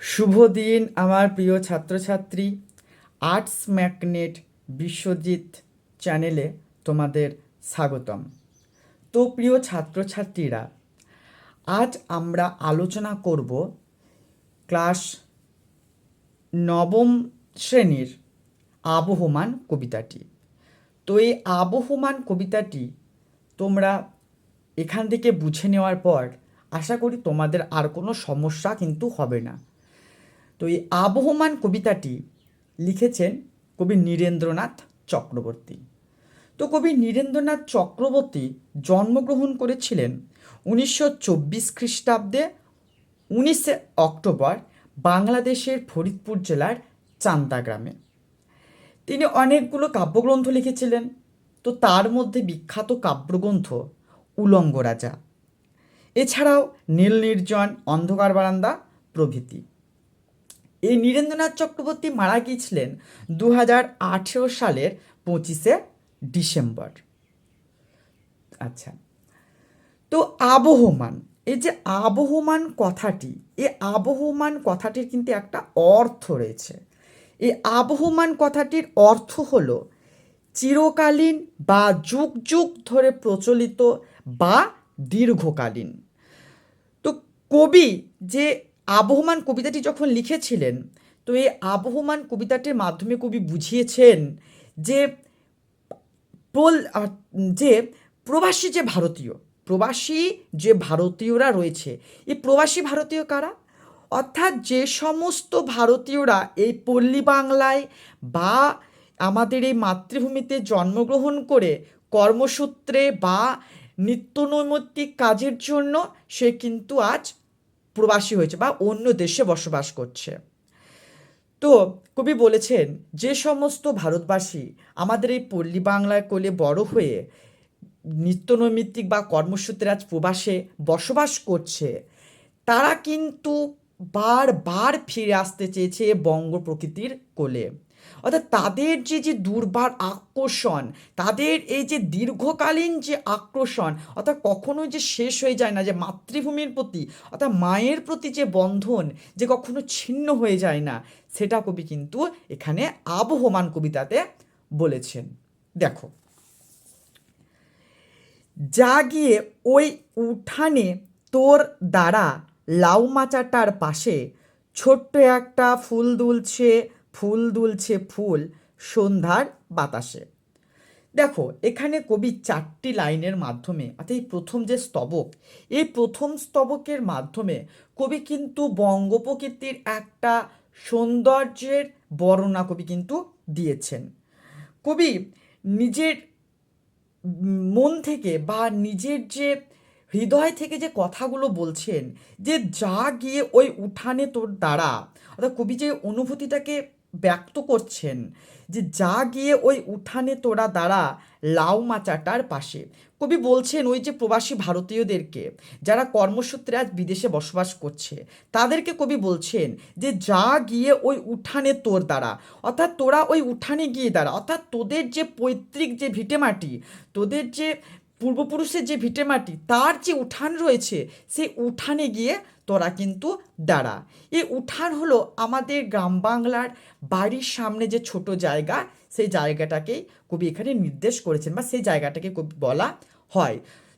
শুভ দিন আমার প্রিয় ছাত্রছাত্রী। আর্টস ম্যাগনেট বিশ্বজিৎ চ্যানেলে তোমাদের স্বাগতম। তো প্রিয় ছাত্রছাত্রীরা, আজ আমরা আলোচনা করব ক্লাস নবম শ্রেণীর আবহমান কবিতাটি। তো এই আবহমান কবিতাটি তোমরা এখান থেকে বুঝে নেওয়ার পর আশা করি তোমাদের আর কোনো সমস্যা কিন্তু হবে না। তো এই আবহমান কবিতাটি লিখেছেন কবি নীরেন্দ্রনাথ চক্রবর্তী। তো কবি নীরেন্দ্রনাথ চক্রবর্তী জন্মগ্রহণ করেছিলেন 1924 খ্রিস্টাব্দে 19শে অক্টোবর বাংলাদেশের ফরিদপুর জেলার চান্দা গ্রামে। তিনি অনেকগুলো কাব্যগ্রন্থ লিখেছিলেন। তো তার মধ্যে বিখ্যাত কাব্যগ্রন্থ উলঙ্গ রাজা, এছাড়াও নীল নির্জন, অন্ধকার বারান্দা প্রভৃতি। এই নীরেন্দ্রনাথ চক্রবর্তী মারা গিয়েছিলেন 2018 সালের 25শে ডিসেম্বর। আচ্ছা, তো আবহমান, এই যে আবহমান কথাটি, এই আবহমান কথাটির কিন্তু একটা অর্থ রয়েছে। এই আবহমান কথাটির অর্থ হলো চিরকালীন বা যুগ যুগ ধরে প্রচলিত বা দীর্ঘকালীন। তো কবি যে আবহমান কবিতাটি যখন লিখেছিলেন, তো এই আবহমান কবিতাটির মাধ্যমে কবি বুঝিয়েছেন যে যে প্রবাসী যে ভারতীয়, প্রবাসী যে ভারতীয়রা রয়েছে, এই প্রবাসী ভারতীয় কারা? অর্থাৎ যে সমস্ত ভারতীয়রা এই পল্লী বাংলায় বা আমাদের এই মাতৃভূমিতে জন্মগ্রহণ করে কর্মসূত্রে বা নিত্যনৈমিত্তিক কাজের জন্য সে কিন্তু আজ প্রবাসী হয়েছে বা অন্য দেশে বসবাস করছে। তো কবি বলেছেন যে সমস্ত ভারতবাসী আমাদের এই পল্লী বাংলায় কোলে বড় হয়ে নিত্যনৈমিত্তিক বা কর্মসূত্রে আজ প্রবাসে বসবাস করছে, তারা কিন্তু বারবার ফিরে আসতে চেয়েছে বঙ্গ প্রকৃতির কোলে। অর্থাৎ তাদের যে দুর্বার আকর্ষণ, তাদের এই যে দীর্ঘকালীন যে আকর্ষণ, অর্থাৎ কখনোই যে শেষ হয়ে যায় না, যে মাতৃভূমির প্রতি অর্থাৎ মায়ের প্রতি যে বন্ধন যে কখনো ছিন্ন হয়ে যায় না, সেটা কবি কিন্তু এখানে আবহমান কবিতাতে বলেছেন। দেখো, যা গিয়ে ওই উঠানে তোর দ্বারা লাউ মাচাটার পাশে ছোট্ট একটা ফুল দুলছে, ফুল দুলছে ফুল সন্ধ্যার বাতাসে। দেখো, এখানে কবি 4টি লাইনের মাধ্যমে, অর্থাৎ এই প্রথম যে স্তবক, এই প্রথম স্তবকের মাধ্যমে কবি কিন্তু বঙ্গপ্রকৃতির একটা সৌন্দর্যের বর্ণনা কবি কিন্তু দিয়েছেন। কবি নিজের মন থেকে বা নিজের যে হৃদয় থেকে যে কথাগুলো বলছেন, যে যা গিয়ে ওই উঠানে তোর দ্বারা, অর্থাৎ কবি যে অনুভূতিটাকে ব্যক্ত করছেন, যে যা গিয়ে ওই উঠানে তোরা দ্বারা লাউ মাচাটার পাশে। কবি বলছেন ওই যে প্রবাসী ভারতীয়দেরকে, যারা কর্মসূত্রে আজ বিদেশে বসবাস করছে, তাদেরকে কবি বলছেন যে যা গিয়ে ওই উঠানে তোর দ্বারা, অর্থাৎ তোরা ওই উঠানে গিয়ে দাঁড়া, অর্থাৎ তোদের যে পৈতৃক যে ভিটেমাটি, তোদের যে পূর্বপুরুষের যে ভিটেমাটি, তার যে উঠান রয়েছে, সেই উঠানে গিয়ে তোরা কিন্তু দাঁড়া। এই উঠান হলো আমাদের গ্রাম বাংলার বাড়ির সামনে যে ছোট জায়গা, সেই জায়গাটাকেই কবি এখানে নির্দেশ করেছেন বা সেই জায়গাটাকে কবি বলা হয়।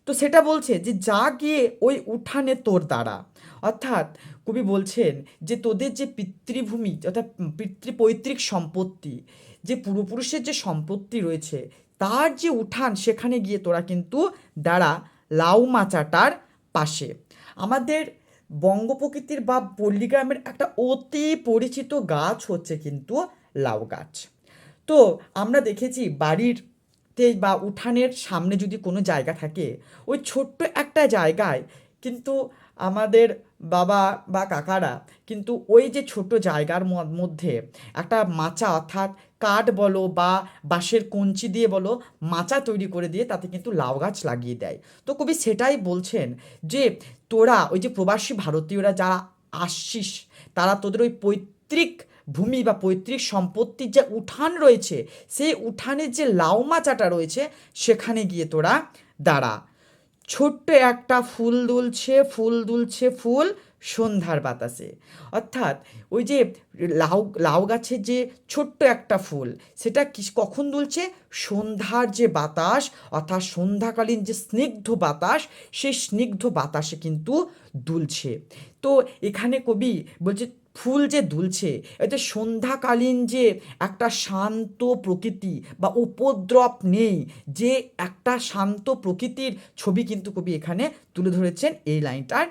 তো সেটা বলছে যে যা গিয়ে ওই উঠানে তোর দ্বারা, অর্থাৎ কবি বলছেন যে তোদের যে পিতৃভূমি অর্থাৎ পৈতৃক সম্পত্তি, যে পূর্বপুরুষের যে সম্পত্তি রয়েছে, তার যে উঠান, সেখানে গিয়ে তোরা কিন্তু দাঁড়া লাউ মাচাটার পাশে। আমাদের বঙ্গ প্রকৃতির বা পল্লীগ্রামের একটা অতি পরিচিত গাছ হচ্ছে কিন্তু লাউ গাছ। তো আমরা দেখেছি বাড়িরতে বা উঠানের সামনে যদি কোনো জায়গা থাকে, ওই ছোট্ট একটা জায়গায় কিন্তু আমাদের বাবা বা কাকারা কিন্তু ওই যে ছোট জায়গার মধ্যে একটা মাচা, অর্থাৎ কাঠ বলো বা বাঁশের কঞ্চি দিয়ে বলো, মাচা তৈরি করে দিয়ে তাতে কিন্তু লাউ গাছ লাগিয়ে দেয়। তো কবি সেটাই বলছেন যে তোরা ওই যে প্রবাসী ভারতীয়রা যারা আসছিস, তারা তোদের ওই পৈতৃক ভূমি বা পৈতৃক সম্পত্তির যে উঠান রয়েছে, সেই উঠানের যে লাউ মাচাটা রয়েছে, সেখানে গিয়ে তোরা দাঁড়া। ছোট্ট একটা ফুল দুলছে, ফুল দুলছে ফুল সন্ধ্যার বাতাসে। অর্থাৎ ওই যে লাউ লাউ গাছের যে ছোট্ট একটা ফুল, সেটা কখন দুলছে? সন্ধ্যার যে বাতাস, অর্থাৎ সন্ধ্যাকালীন যে স্নিগ্ধ বাতাস, সেই স্নিগ্ধ বাতাসে কিন্তু দুলছে। তো এখানে কবি বলছে ফুল যে দুলছে, এতে সন্ধ্যাকালীন যে একটা শান্ত প্রকৃতি বা উপদ্রব নেই, যে একটা শান্ত প্রকৃতির ছবি কিন্তু কবি এখানে তুলে ধরেছেন এই লাইনটার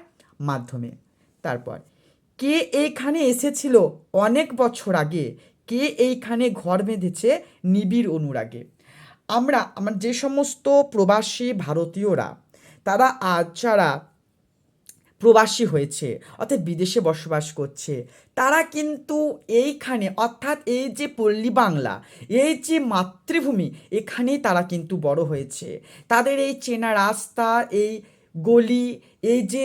মাধ্যমে। তারপর, কে এইখানে এসেছিল অনেক বছর আগে, কে এইখানে ঘর বেঁধেছে নিবিড় অনুরাগে। আমার যে সমস্ত প্রবাসী ভারতীয়রা, তারা আজ যারা প্রবাসী হয়েছে, অর্থাৎ বিদেশে বসবাস করছে, তারা কিন্তু এইখানে, অর্থাৎ এই যে পল্লী বাংলা, এই যে মাতৃভূমি, এখানেই তারা কিন্তু বড় হয়েছে। তাদের এই চেনা রাস্তা, এই গলি, এই যে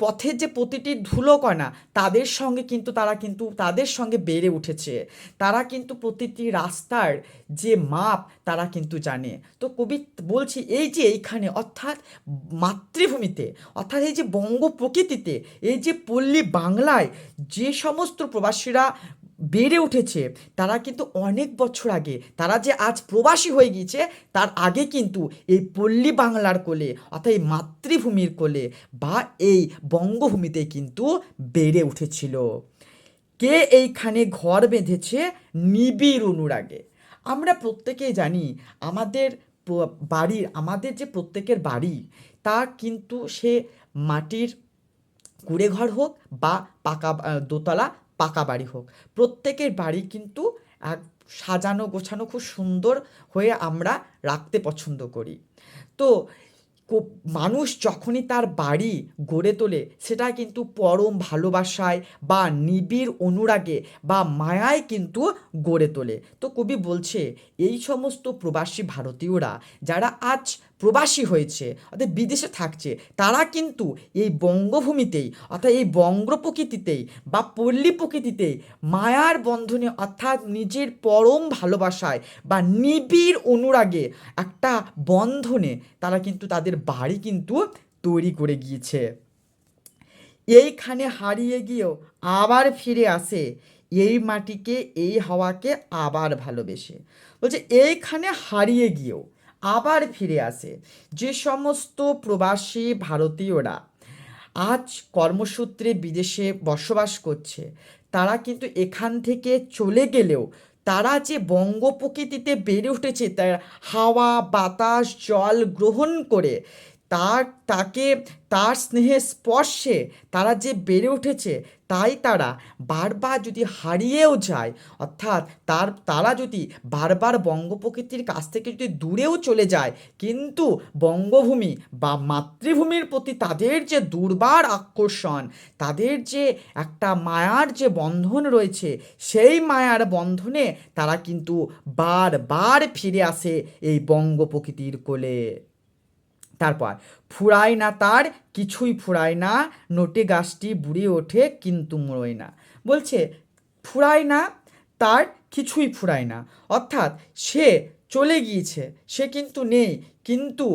পথের যে প্রতিটি ধুলোকণা, তারা কিন্তু তাদের সঙ্গে বেড়ে উঠেছে। তারা কিন্তু প্রতিটি রাস্তার যে মাপ তারা কিন্তু জানে। তো কবি বলছি এই যে এইখানে, অর্থাৎ মাতৃভূমিতে, অর্থাৎ এই যে বঙ্গ প্রকৃতিতে, এই যে পল্লী বাংলায় যে সমস্ত প্রবাসীরা বেড়ে উঠেছে, তারা কিন্তু অনেক বছর আগে, তারা যে আজ প্রবাসী হয়ে গিয়েছে, তার আগে কিন্তু এই পল্লী বাংলার কোলে, অর্থাৎ এই মাতৃভূমির কোলে বা এই বঙ্গভূমিতে কিন্তু বেড়ে উঠেছিল। কে এইখানে ঘর বেঁধেছে নিবিড় অনুরাগে। আমরা প্রত্যেকেই জানি আমাদের আমাদের যে প্রত্যেকের বাড়ি, তা কিন্তু সে মাটির কুঁড়ে ঘর হোক বা দোতলা পাকা বাড়ি হোক, প্রত্যেকের বাড়ি কিন্তু এক সাজানো গোছানো খুব সুন্দর হয়ে আমরা রাখতে পছন্দ করি। তো মানুষ যখনই তার বাড়ি গড়ে তোলে, সেটা কিন্তু পরম ভালোবাসায় বা নিবিড় অনুরাগে বা মায়ায় কিন্তু গড়ে তোলে। তো কবি বলছে এই সমস্ত প্রবাসী ভারতীয়রা যারা আজ প্রবাসী হয়েছে, অর্থাৎ বিদেশে থাকছে, তারা কিন্তু এই বঙ্গভূমিতেই, অর্থাৎ এই বঙ্গ প্রকৃতিতেই বা পল্লী প্রকৃতিতেই মায়ার বন্ধনে, অর্থাৎ নিজের পরম ভালোবাসায় বা নিবিড় অনুরাগে একটা বন্ধনে তারা কিন্তু তাদের বাড়ি কিন্তু তৈরি করে গিয়েছে। এইখানে হারিয়ে গিয়েও আবার ফিরে আসে, এই মাটিকে এই হাওয়াকে আবার ভালোবেসে। বলছে এইখানে হারিয়ে গিয়েও আবার ফিরে আসে যে সমস্ত প্রবাসী ভারতীয়রা আজ কর্মসূত্রে বিদেশে বসবাস করছে, তারা কিন্তু এখান থেকে চলে গেলেও তারা যে বঙ্গ প্রকৃতিতে বেড়ে উঠেছে, তার হাওয়া বাতাস জল গ্রহণ করে, তার তাকে তার স্নেহের স্পর্শে তারা যে বেড়ে উঠেছে, তাই তারা বারবার যদি হারিয়েও যায়, অর্থাৎ তারা যদি বারবার বঙ্গ প্রকৃতির কাছ থেকে যদি দূরেও চলে যায়, কিন্তু বঙ্গভূমি বা মাতৃভূমির প্রতি তাদের যে দুর্বার আকর্ষণ, তাদের যে একটা মায়ার যে বন্ধন রয়েছে, সেই মায়ার বন্ধনে তারা কিন্তু বারবার ফিরে আসে এই বঙ্গ প্রকৃতির কোলে। তারপর, ফুরায় না তার কিছুই ফুরায় না, নোটে গাছটি বুড়ে ওঠে কিন্তু মুড়োয় না। বলছে ফুরায় না তার কিছুই ফুরায় না, অর্থাৎ সে চলে গিয়েছে, সে কিন্তু নেই, কিন্তু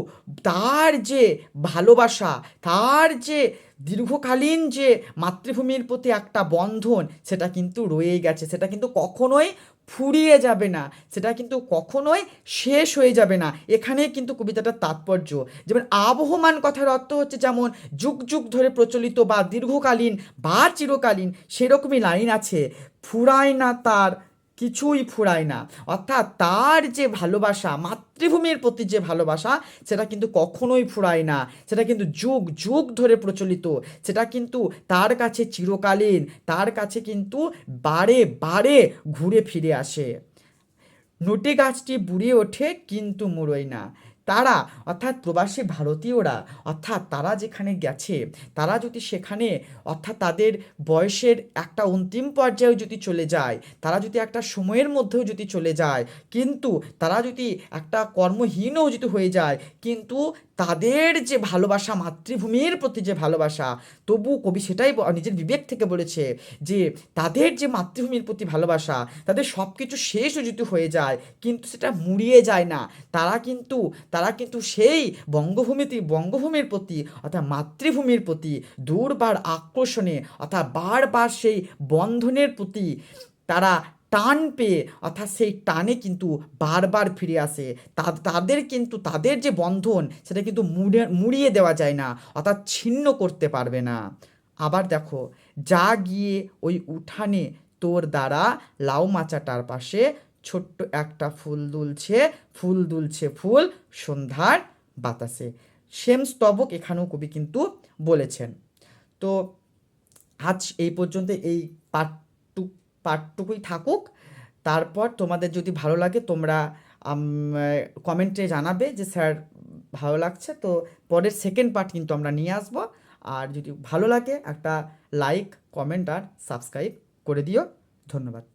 তার যে ভালোবাসা, তার যে দীর্ঘকালীন যে মাতৃভূমির প্রতি একটা বন্ধন, সেটা কিন্তু রয়েই গেছে, সেটা কিন্তু কখনোই ফুরিয়ে যাবে না, সেটা কিন্তু কখনোই শেষ হয়ে যাবে না। এখানেই কিন্তু কবিতাটার তাৎপর্য। যেমন আবহমান কথার অর্থ হচ্ছে যেমন যুগ যুগ ধরে প্রচলিত বা দীর্ঘকালীন বা চিরকালীন, সেরকমই লাইন আছে, ফুরায় না তার কিছুই ফুরায় না, অর্থাৎ তার যে ভালোবাসা, মাতৃভূমির প্রতি যে ভালোবাসা, সেটা কিন্তু কখনোই ফুরায় না, সেটা কিন্তু যুগ যুগ ধরে প্রচলিত, সেটা কিন্তু তার কাছে চিরকালীন, তার কাছে কিন্তু বারে বারে ঘুরে ফিরে আসে। নোটে গাছটি বুড়ে ওঠে কিন্তু মুড়োয় না। তারা, অর্থাৎ প্রবাসী ভারতীয়রা, অর্থাৎ তারা যেখানে গেছে, তারা যদি সেখানে, অর্থাৎ তাদের বয়সের একটা অন্তিম পর্যায়েও যদি চলে যায়, তারা যদি একটা সময়ের মধ্যেও যদি চলে যায়, কিন্তু তারা যদি একটা কর্মহীনও যদি হয়ে যায়, কিন্তু তাদের যে ভালোবাসা, মাতৃভূমির প্রতি যে ভালোবাসা, তবু কবি সেটাই নিজের বিবেক থেকে বলেছে যে তাদের যে মাতৃভূমির প্রতি ভালোবাসা, তাদের সব কিছু শেষও যদি হয়ে যায়, কিন্তু সেটা মুড়িয়ে যায় না, তারা কিন্তু তারা কিন্তু সেই বঙ্গভূমির প্রতি অর্থাৎ মাতৃভূমির প্রতি দুর্বার আকর্ষণে অর্থাৎ বারবার সেই বন্ধনের প্রতি তারা টান পেয়ে অর্থাৎ সেই টানে কিন্তু বারবার ফিরে আসে। তাদের কিন্তু তাদের যে বন্ধন সেটা কিন্তু মুড়িয়ে দেওয়া যায় না, অর্থাৎ ছিন্ন করতে পারবে না। আবার দেখো, যা গিয়ে ওই উঠানে তোর দ্বারা লাউ মাচাটার পাশে ছোট্ট একটা ফুল দুলছে ফুল সন্ধ্যার বাতাসে। সেম স্তবক এখানেও কবি কিন্তু বলেছেন। তো আজ এই পর্যন্ত এই পাঠটুকুই থাকুক। তারপর তোমাদের যদি ভালো লাগে তোমরা কমেন্টে জানাবে যে স্যার ভালো লাগছে, তো পরের সেকেন্ড পার্ট কিন্তু আমরা নিয়ে আসবো। আর যদি ভালো লাগে একটা লাইক, কমেন্ট আর সাবস্ক্রাইব করে দিও। ধন্যবাদ।